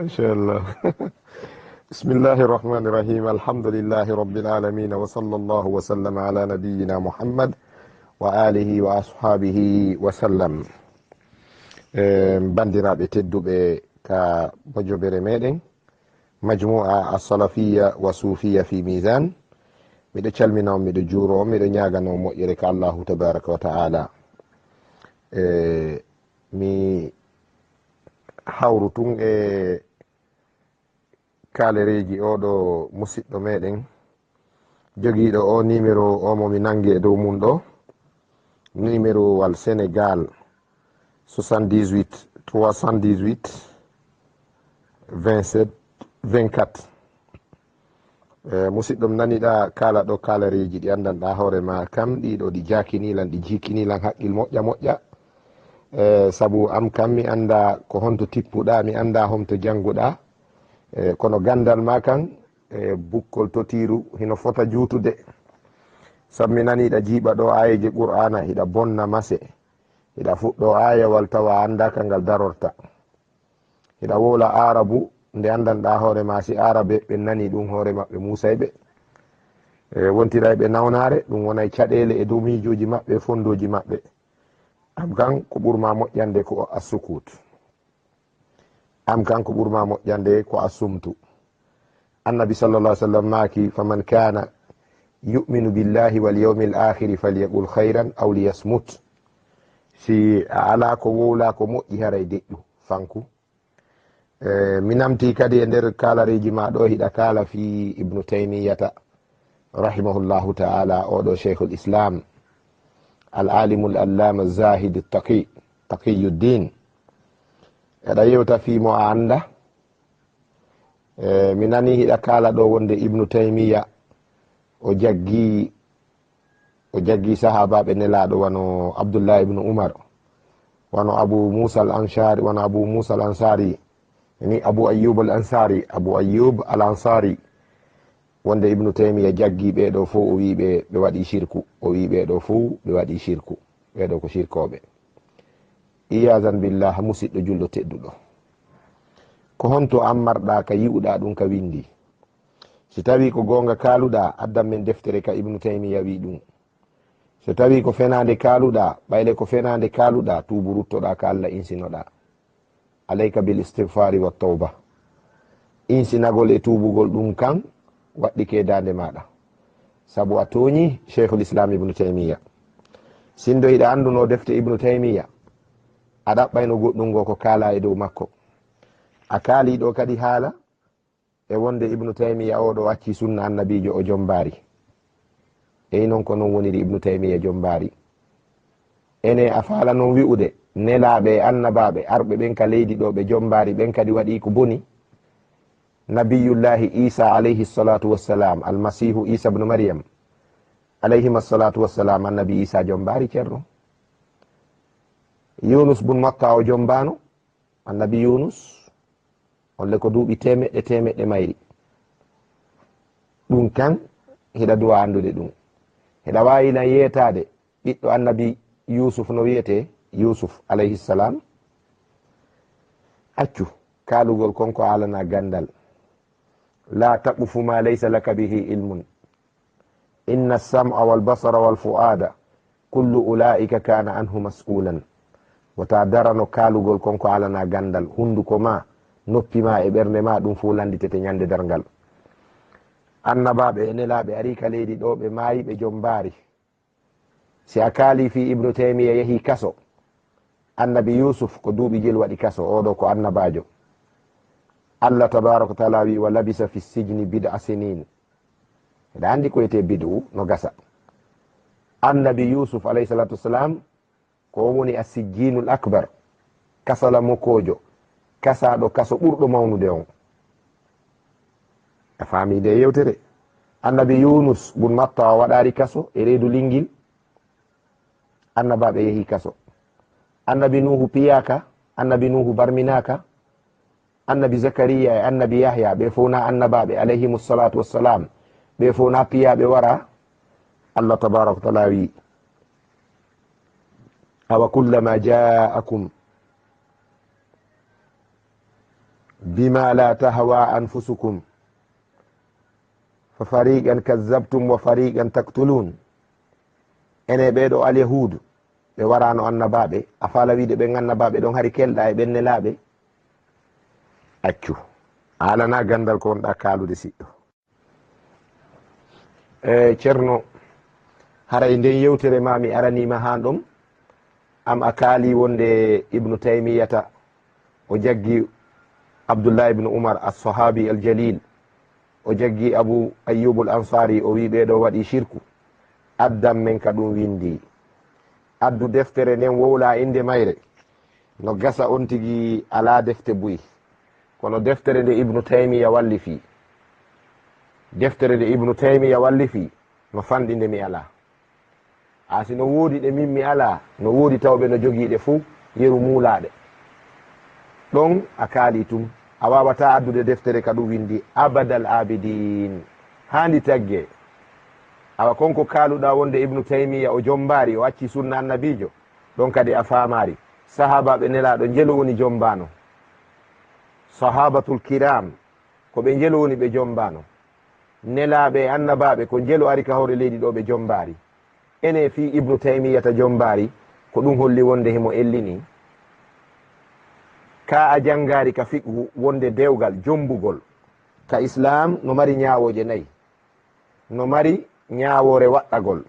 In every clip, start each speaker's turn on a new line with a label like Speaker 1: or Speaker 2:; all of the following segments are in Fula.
Speaker 1: إن شاء الله. بسم الله الرحمن الرحيم. الحمد لله رب العالمين، وصلى الله وسلم على نبينا محمد وآله وأصحابه وسلم. bandiraɓe tedduɓe ka bojobere meɗen majmu'a as-salafiyya wa sufiyya fi mizan, miɗo calmina on, miɗo juuro on, miɗo ñagano moƴƴere ka Allahu tabaraka wa ta'ala. Mi hawru tun e kalereji oɗo musidɗo meɗen jogiiɗo o numéro o momi nangi e dow mum ɗo, numéro wal Sénégal 78 318 27 24. musidɗo naniɗa kala ɗo kalareji ɗi andanɗa hoore ma kam, ɗiɗo ɗi jakinilan ɗi jikinilan haqqil moƴƴa moƴƴa. Sabu am kam mi anda ko honto tippuɗa, mi anda homto jannguɗa, kono gandal ma kan bukkol totiru hino fota juutude. Sabu mi naniɗa jiiɓa ɗo ayeje qur'ana hiɗa bonna mase, hiɗa fuɗɗo ayawal tawa andaka ngal darorta, hiɗa wola arabu nde andanɗa hoore ma si arabe ɓe nani ɗum hoore maɓɓe musayɓe, wontira ɓe nawnare ɗum wonay caɗele e dow miijoji maɓɓe, fondoji maɓɓe. am kan ko ɓurma moƴƴande ko a sukut, am kan ko ɓurma moƴƴande ko a sumtu. annabi sallallah sallam maaki faman kana yuminu billahi wal yawmil akhiri falyaqul khayran aw liyasmut. si a ala ko wowla ko moƴƴi haray deƴƴu fanku. mi namti kadi e nder kalareji ma ɗo hiɗa kala fi ibnu taymiyata rahimahullahu ta'ala, oɗo cheikhul islam al-alimu al-allama zahid taqiyuddin. eɗa yewta fimo a anda. mi nani hiɗa kala ɗo wonde ibnu taymiya o jaggi sahabaɓe nelaɗo wano abdullah ibnu umar, wano abu musa al ansari, ni abu ayyub al ansari, wonde ibnu taymiya jaggi ɓeɗo fo o wi ɓe waɗi shirku, o wi ɓeɗo fo ɓe waɗi shirku, ɓeɗo ko shirkoɓe. iyazan billah. musidɗo julɗo tedduɗo, ko honto ammarɗa ka yi'uɗa ɗum ka windi? si tawi ko gonga kaluɗa, addan men deftere ka ibnu taymiya wi ɗum. so tawi ko fenade kaluɗa, ɓayle ko fenade kaluɗa, tuubu ruttoɗa ka Allah insinoɗa. alayka bil istighfari wa tawba. insinagol e tubugol ɗum kan waɗɗike dande maɗa, sabu a toñi cheikhul islam ibnu taymiya. sindo hiɗa anduno defte ibnu taymiya, a ɗaɓɓayno goɗɗum go ko kala e dow makko. a kaaliɗo kadi haala e wonde ibnu taymiya oɗo wacci sunna annabijo o jombari. eyi noon ko non woniri ibnu taymiya jombari. ene a faala noon wi'ude nelaɓe e annabaɓe arɓe ɓen ka leydi ɗo ɓe jombari ɓen kadi waɗi ko boni. nabiyullahi isa alayhi salatu wassalam, almasihu isa bnu maryam alayhim assalatu wassalam, annabi isa jombari ceerno. yunus bun matta o jombano, annabi yunus olle ko duuɓi temeɗɗe mayri. ɗum kan hiɗa duwa andude ɗum. hiɗa wawina yetade ɓiɗɗo annabi yusuf no wiyete yusuf alayhi salam. accu kalugol konko alana gandal. la taqufu ma laysa laka bihi ilmun inna as-sam'a wal basara wal fu'ada kullu ulaika kana anhu mas'ulan. wata darano kalugol konko alana gandal. hunduko ma, noppi ma e ɓernde ma, ɗum fu landitete ñande dargal. annabaɓe e nelaɓe ari ka leydi ɗo ɓe maayi ɓe jombari. si a kaali fi ibnu taymiya yehi kaso, annabi yusuf ko duuɓi jel waɗi kaso, oɗo ko annabajo. allah tabaraka wa taala wi wa labisa fi sijni bid'a sinin. eɗa andi ko yete bid'u no gasa. annabi yusuf alayhi salatu wassalam ko woni a sijjinul akbar, kasala mokojo, kasaɗo kaso ɓurɗo mawnude on. a faamide yewtere. annabi yunus bun matta o waɗari kaso e reedu lingil, annabaɓe yehi kaso. annabi nuhu piyaka, annabi nuhu barminaka, annabi zakariya e annabi yahya ɓe fof na annabaɓe alayhimu salatu wassalam, ɓe fof na piyaɓe wara. allah tabaraka wa taala wi awa kullama jaakum bima la tahwa anfusukum fa fariqan kazzabtum wa fariqan taktulun. ene ɓeɗo alyahudu ɓe warano annabaɓe a fala wiide ɓen annabaɓe ɗon hari kelɗa e ɓenne laaɓe accu alana gandal ko wonɗa kalude siɗɗo. ceerno haray nden yewtere ma mi aranima han ɗum am a kaali wonde ibnu taymiyata o jaggi abdoullah ibnu oumar as-sahabi al-jalil o jaggi abou ayyub al-ansari o wi ɓeɗo waɗi shirku. addam men ka ɗum windi addu deftere nden wowla inde mayre no gasa on tigui ala defte buyi kono deftere nde ibnu taymiya wallifi deftere nde ibnu taymiya wallifi no fanɗinde mi ala asi no woodi ɗe min mi ala no woodi tawɓe no jogiiɗe fuu yeru muulaɗe ɗon a kaali tum a wawata addude deftere ka ɗum windi abadal abidin handi tagge awa konko kaaluɗa wonde ibnu taymiya o jombari o acci sunna annabijo ɗon kadi a famari sahabaɓe nelaɗo jelo woni jombano sahabatul kiram ko ɓe jelo woni ɓe jombano nelaɓe annabaɓe ko jelo ari ka hawre leydi ɗo ɓe jombari ene fi ibnu taymiyata jombari ko ɗum holli wonde himo ellini ka a jangari ka fiqhu wonde dewgal jombugol ka islam no mari ñawoje nayyi no mari ñawore waɗɗagol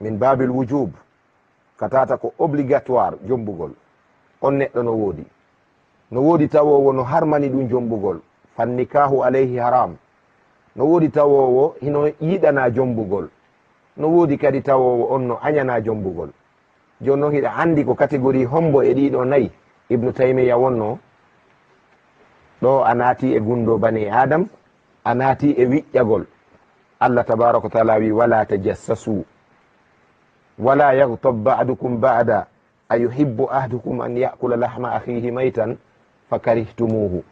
Speaker 1: min babil wujub ka tata ko obligatoire jombugol on neɗɗo no woodi tawowo no harmani ɗum jombugol fannikahu alayhi haram no woodi tawowo hino yiɗana jombugol no woodi kadi tawowo on no añana jombugol joni noon hiɗa andi ko catégorie hombo e ɗiɗo nayyi ibnu taymiya wonno ɗo a naati e gundo bani adam a naati e wiƴƴagol allah tabaraka wa taala wi wala tajassasu wala yaghtab ba'dukum ba'da ayuhibbu ahdukum an yakula lahma akhihi maytan fakarihtumuhu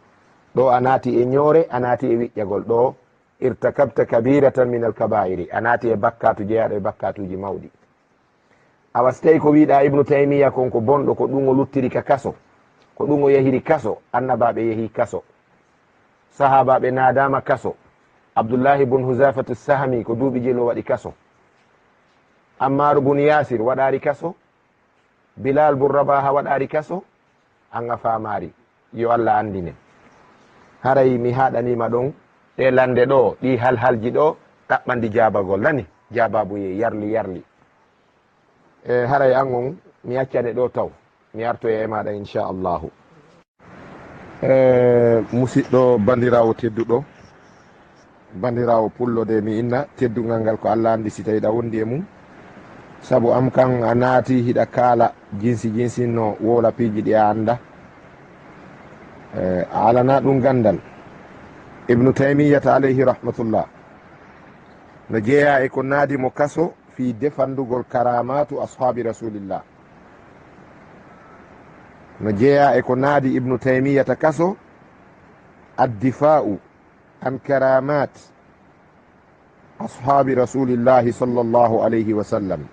Speaker 1: ɗo a naati e ñoore a naati e wiƴƴagol ɗo irtakabta kabiratan min alkabairi a naati e bakkatu jeeyaɗo e bakkatuji mawɗi awa so tawi ko wiɗa ibnu taymiya konko bonɗo ko ɗum o luttiri ka kaso ko ɗum o yahiri kaso annabaɓe yeehi kaso sahabaɓe nadama kaso abdoullahi bun husafatu sahmi ko duuɓi jelo waɗi kaso ammaru bun yasir waɗari kaso bilal bun rabaha waɗari kaso an a famari yo allah andine haray mi haɗanima ɗon ɗe lande ɗo ɗi halhalji ɗo ɗaɓɓandi jabagol nani jababuye yarli haray an on mi accane ɗo taw mi artoye e maɗa inchallahu. Musidɗo bandirawo tedduɗo bandirawo pullo de mi inna teddugal ngal ko allah andi si tawi ɗa wondi e mum saabu am kan a naati hiɗa kaala jinsi no wola piiji ɗi a anda a alana ɗum gandal ibnu taymiyata alayhi rahmatullah no jeeya e ko naadi mo kaso fi defandugol karamatu ashabi rasulillah no jeeya e ko naadi ibnu taymiyata kaso addifa'u an karamat ashabi rasulillahi sallllahu alayhi wa sallam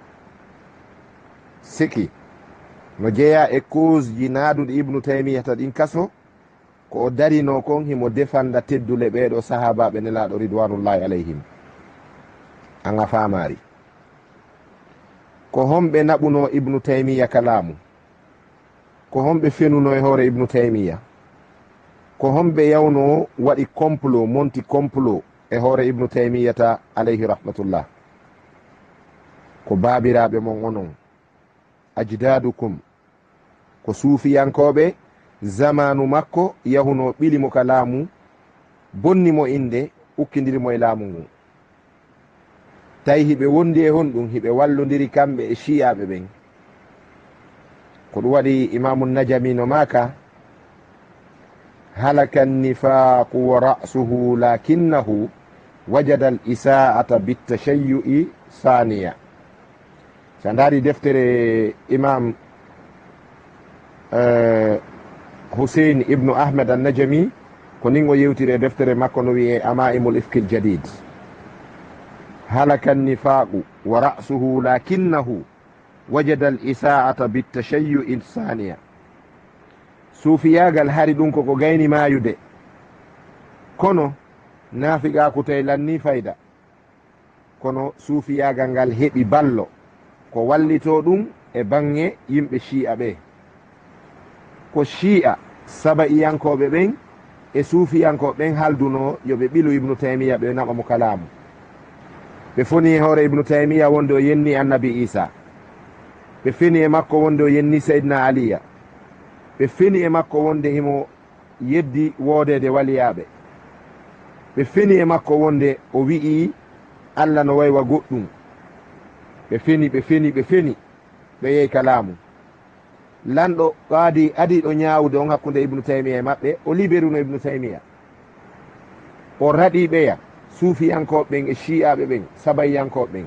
Speaker 1: siki no jeeya e cause ji naaduɗo ibnu taymiyata ɗin kaso ko o darino kon himo defanda teddule ɓeɗo sahabaɓe nelaɗo ridwanullahi alayhim an a famari ko homɓe naɓuno ibnu taymiya kalamu ko homɓe fenuno e hoore ibnu taymiya ko homɓe yawno waɗi complot monti complot e hoore ibnu taymiyata alayhi rahmatullah ko babiraɓe mon onon ajdadukum ko suufiyankoɓe zamanu makko yahuno ɓilimo ka laamu bonnimo inde ukkidirimo e laamu ngu tawi hiɓe wondi e honɗum hiɓe wallodiri kamɓe e shiyaɓe ɓen ko ɗum waɗi imamu najami no maka halaka nifaqu wa ra'suhu lakinnahu wajada al isa'ata bitashayyu'i saniya sa ndaari deftere imam Hussein ibnu Ahmed an-Najami ko nin o yewtiri e deftere makko no wiye amaimul ifkil jadid halaka nifaqu wa ra'suhu lakinnahu wajada al isa'ata bitashayyu'i saniya suufiyagal hari ɗum koko gayni mayude kono naafiqaaku tawi lanni fayda kono suufiyagal ngal heɓi ballo ko wallito ɗum e bange yimɓe shi'a ɓe ko shi'a saba'iyankoɓe ɓen e suufiyankoɓe ɓen halduno yoɓe ɓilu ibnu taymiya ɓe naɓa mo kalamu ɓe foni e hoore ibnu taymiya wonde o yenni annabi isa ɓe feni e makko wonde o yenni seydna aliya ɓe feni e makko wonde himo yeddi woodede waliyaɓe ɓe feni e makko wonde o wi'i allah no waywa goɗɗum ɓe feni ɓe yehi kalamu lanɗo adiɗo ñawde on hakkude ibnu taymiya e maɓɓe o liberuno ibnu taymiya o raɗi ɓeya suufiyankoɓe ɓen e shi'aɓe ɓen sabayiyankoɓe ɓen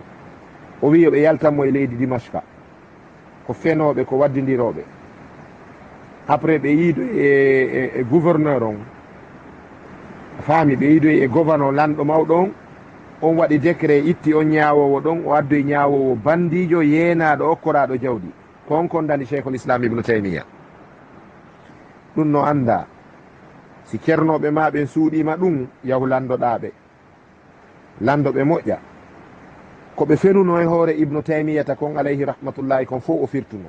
Speaker 1: o wi yoɓe yaltanmo e leydi dimashka ko fenoɓe ko waddidiroɓe après ɓe yiido e gouverneur on faami ɓe yiidoy e gouverneur lanɗo mawɗo on waɗi décret itti on ñawowo ɗon o addoye ñawowo bandijo yeenaɗo okkoraɗo jawdi ko on kon dani cheikhul islam ibnu taymiya ɗum no anda si ceernoɓe ma ɓen suuɗima ɗum yahu landoɗaɓe landoɓe moƴƴa koɓe fenuno e hoore ibnu taymiyata kon alayhi rahmatullahi kon fof o firtuno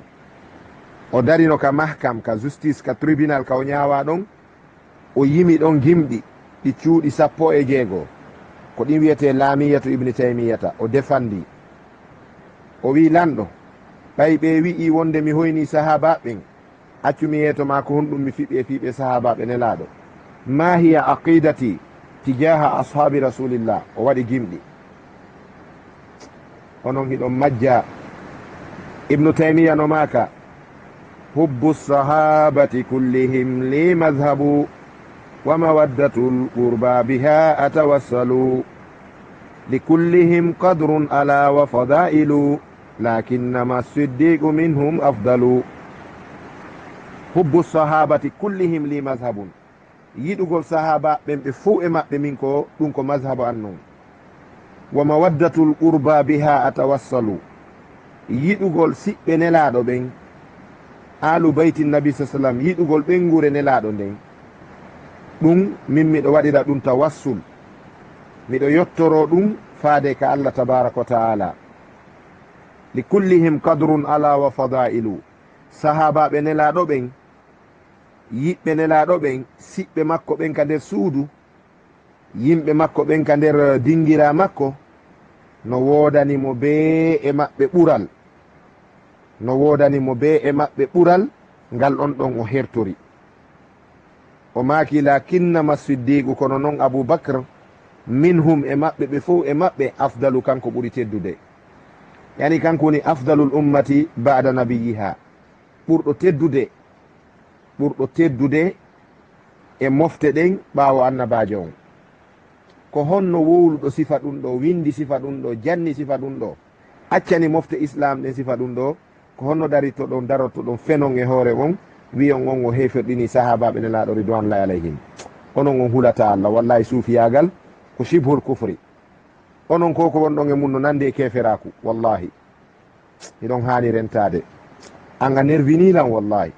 Speaker 1: o darino ka mahkam ka justice ka tribunal ka o ñawa ɗon o yimi ɗon gimɗi ɗi cuuɗi 16 ko ɗin wiyete laamiyatu ibnu taymiyata o defandi o wi lanɗo ɓay ɓe wi'i wonde mi hoyni sahaba ɓen accumi yeeto ma ko honɗum mi fiɓe fiɓe sahabaɓe nelaɗo ma hiya aqidati tijaha ashabi rasulillah o waɗi gimɗi onon hiɗon majja ibnu taymiya no maka hubbu sahabati kullihim li madhabu wa mawaddatu lqurba biha atawassalu likullihim qadrun ala wa fadailu lakinnama siddiqu minhum afdalu hubbu sahabati kullihim li madhabun yiɗugol sahaba ɓen ɓe fo e maɓɓe min ko ɗum ko madhabu an noon wa mawaddatu lqurba biha atawassalu yiɗugol siɓɓe nelaɗo ɓen alu bayti nabi sa sallam yiɗugol ɓengure nelaɗo nden ɗum min miɗo waɗira ɗum tawassul miɗo yottoro ɗum faade ka allah tabaraka wa taala li kullihim qadrun ala wa fadailu sahabaɓe nelaɗo ɓen yiɓɓe nelaɗo ɓen siɓɓe makko ɓen ka nder suudu yimɓe makko ɓen ka nder dingira makko no wodanimo be e maɓɓe ɓural no wodanimo be e maɓɓe ɓural ngal on ɗon o hertori o maaki lakinnama siddiqu kono noon aboubacre minhum e maɓɓe ɓe fof e maɓɓe afdalu kanko ɓuri teddude yani kanko woni afdalul ummati bada nabiyiha ɓurɗo teddude e mofte ɗen ɓaawo annabajo on ko honno wowluɗo sifa ɗum ɗo windi sifa ɗum ɗo janni sifa ɗum ɗo accani mofte islam ɗen sifa ɗum ɗo ko honno darito ɗon daroto ɗon fenon e hoore on wiyon on o hefirɗini sahabaɓe nelaɗo ridwanullahi alayhim onon on hulata allah wallahi suufiyagal ko shibhul kufri onon ko wonɗon e mum no nande e keferaku wallahi iɗon hani rentade an a nervinilan wallahi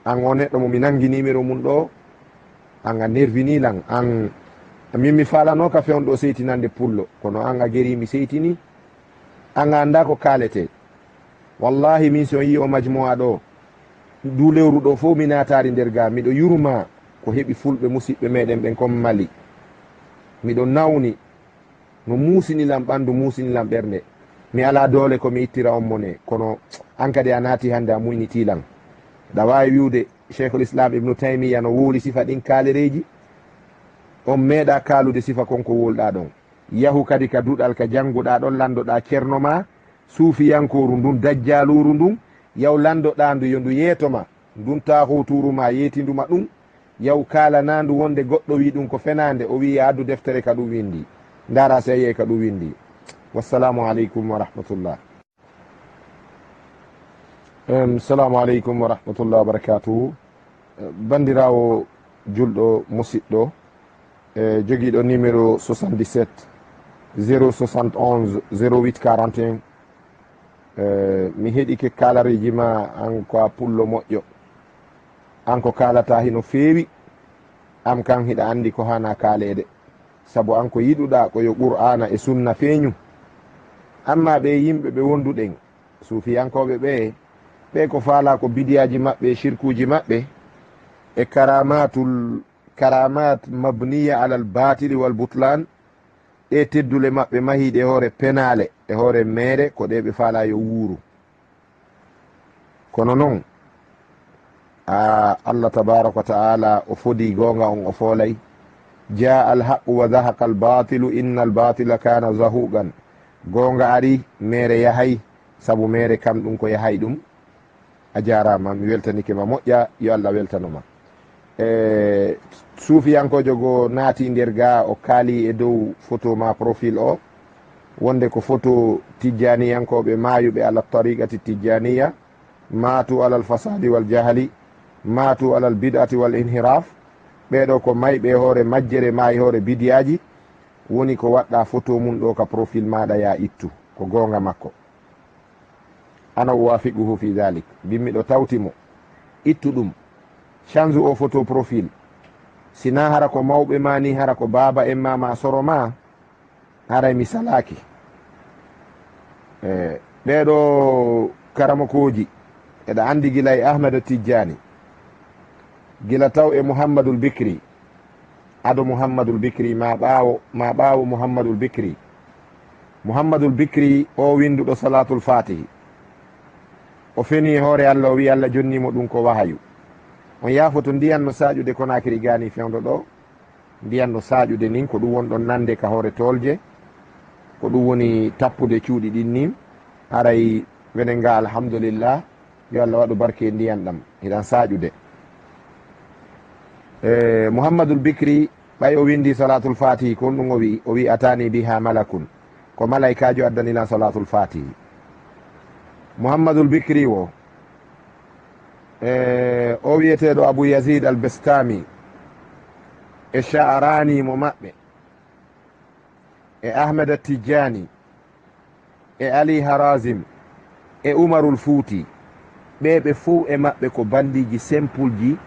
Speaker 1: an o neɗɗo momi nangi numéro mum ɗo an a nervinilan an min mi falano ka fewn ɗo seytinande pullo kono an a gerimi seytini an a anda ko kalete wallahi min so yi o majmoa ɗo du lewru ɗo fof mi natari nder ga miɗo yurma ko heɓi fulɓe musidɓe meɗen ɓen comme mali miɗo nawni no musinilam ɓandu musinilam ɓernde mi ala doole komi ittira on mone kono an kadi a naati hande a muynitilan ɗa wawi wiwde cheikhul islam ibnu taymiya no wooli sifa ɗin kaalereji on meeɗa kaalude sifa konko wolɗa ɗon yahu kadi ka duɗal ka jannguɗa ɗon landoɗa ceerno ma suufiyankoru ndun dajjaluru ndun yaw landoɗa ndu yo ndu yeetoma ndun tahuturu ma yeetinduma ɗum yaw kalanandu wonde goɗɗo wi ɗum ko fenande o wi addu deftere ka ɗum windi ndara seye ka ɗum windi wassalamu aleykum wa rahmatullah assalamu aleykum wa rahmatullah wa barakatuhu bandirawo julɗo musidɗo joguiɗo numéro 77 071 08 41 mi heeɗike kalareji ma an ko a pullo moƴƴo an ko kalata hino feewi am kan hiɗa andi ko hana kalede sabu an ko yiɗuɗa ko yo qur'ana e sunna feeñu. amma ɓe yimɓe ɓe wonduɗen suufiyankoɓe ɓe ko faala ko bidiyaji maɓɓe shirkuji maɓɓe e karamat mabniya alal batili wal butlan, ɗe teddule maɓɓe mahiɗe e hoore penale e hoore mere ko ɗe ɓe faala yo wuuru. kono noon Allah tabaraka wa taala o fodi gonga on o foolay jaa alhaqu wa zahaqa albatilu inna albatila kana zahuqan. gonga ari mere yahay sabu mere kam ɗum ko yahay ɗum. a jarama mi weltanike ma moƴƴa yo Allah weltanoma. suufiyankojo go naati nder ga o kaali e dow photo ma profil o wonde ko photo tijjaniyankoɓe mayuɓe ala tariqati tijjaniya matu alal fasadi wal jahali matu alal bid'ati wal inhiraf. ɓeɗo ko mayɓe hoore majjere mayi hoore bidiyaji woni ko waɗɗa photo mum ɗo ka profil maɗa ya ittu ko gonga makko. ana uwafiquhu fi dhalik, bimmiɗo tawtimo ittu ɗum change o photo profil. sina hara ko mawɓe ma ni, hara ko baba en ma soro ma, haray mi salaki. ɓeɗo karamakoji eɗa andi gila e ahmad tijjani, gila taw e mouhammadul bicri, ado mouhammadul bicri ma ɓawo mouhammadul bicri. mouhammadul bicri o winduɗo salatul fatihi, o feni hoore Allah o wi Allah jonnimo ɗum ko wahayu. on yaafoto ndiyanno saƴude Konakiri gani fewdo ɗo, ndiyanno saƴude nin ko ɗum wonɗon nande ka hoore tolje, ko ɗum woni tappude cuuɗi ɗin nin. haray wenen nga alhamdulillah, yo Allah waɗu barke e ndiyan ɗam hiɗan saƴude. mouhammadul bicri ɓay o windi salatul fatihi kon ɗum o wi atani biha malakun, ko malaikajo addanilan salatul fatihi. mouhammadul bicri o o wiyeteɗo abou yazid al bestami e sha'arani mo maɓɓe e ahmed tijjani e ali harazim e umarul fouti, ɓeɓe fo e maɓɓe ko bandiji simple ji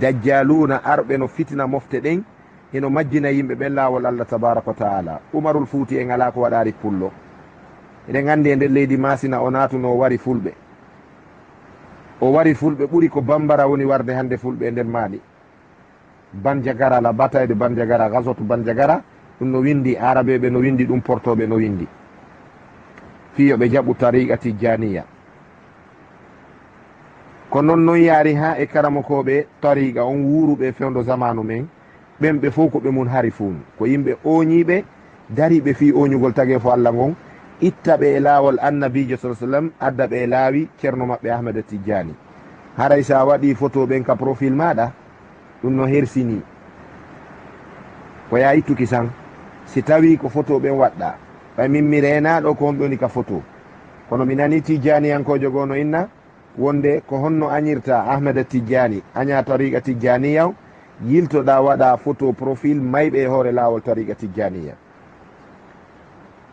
Speaker 1: dajjaluna arɓe no fitina mofte ɗen eno majjina yimɓe ɓe lawol Allah tabaraka wa taala. umarul fouti en ala ko waɗari pullo, eɗen andi e nder leydi masina o natuno o wari fulɓe, ɓuri ko bambara woni warde hande fulɓe e nder maɗi. bandiagara la bataille de bandiagara, gazoto bandiagara, ɗum no windi arabeɓe no windi ɗum, portoɓe no windi fiyo ɓe jaɓu tariqa tijjaniya. ko noon yaari ha e karamakoɓe tariqa on wuuruɓe fewdo zamanu men, ɓen ɓe fof ko ɓe mun hari funu, ko yimɓe oñiɓe dariɓe fi oñugol tagi fo Allah ngon, itta ɓe e laawol annabijo sa sallam, adda ɓe e laawi ceerno maɓɓe ahmada tijjani. haray sa waɗi photo ɓen ka profil maɗa ɗum no hersini, ko ya ittuki san si tawi ko photo ɓen waɗɗa. ɓay min mi renaɗo ko on ɗoni ka photo, kono mi nani tijjaniyankojo gono inna wonde ko honno añirta ahmada tijjani, aña tariqa tijjaniya, yiltoɗa waɗa photo profil mayɓe e hoore laawol tariqa tijjaniya.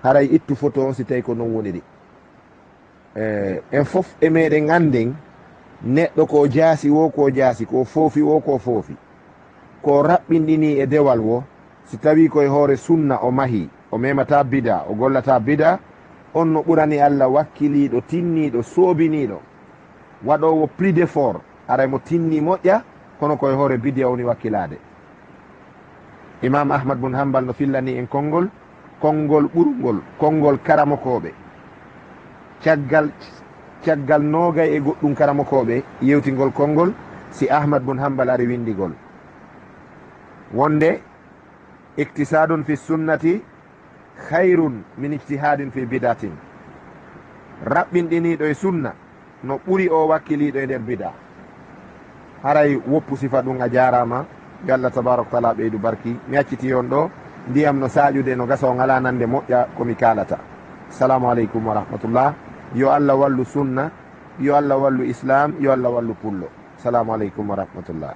Speaker 1: haray ittu photo on si tawi ko non woniri. en fof e meɗen anden neɗɗo ko jaasi wo ko jaasi, ko foofi wo ko foofi, ko raɓɓinɗini e dewal wo, si tawi koye hoore sunna o mahi, o memata bida, o gollata bida, on no ɓurani Allah wakkiliɗo, tinniɗo, soobiniɗo, waɗowo plus d'effort, aray mo tinni moƴƴa, kono koye hoore bidia woni wakkilade. imam ahmad bun hambal no fillani en konngol ɓurgol, konngol karamakoɓe, caggal nogay e goɗɗum karamakoɓe yewtingol konngol si ahmad bun hambal ari windigol wonde iktisadun fi sunnati hayrun min ijtihadin fi bidatin. raɓɓinɗiniɗo e sunna no ɓuri o wakkiliɗo e nder bida. haray woppu sifa ɗum a jarama, yo Allah tabaraka taala ɓeydu barki. mi acciti on ɗo ndiyam no saƴude no gasa o ngala nande moƴƴa komi kalata. assalamu aleykum wa rahmatullah. yo Allah wallu sunna, yo Allah wallu islam, yo Allah wallu pullo. assalamu aleykum wa rahmatullah.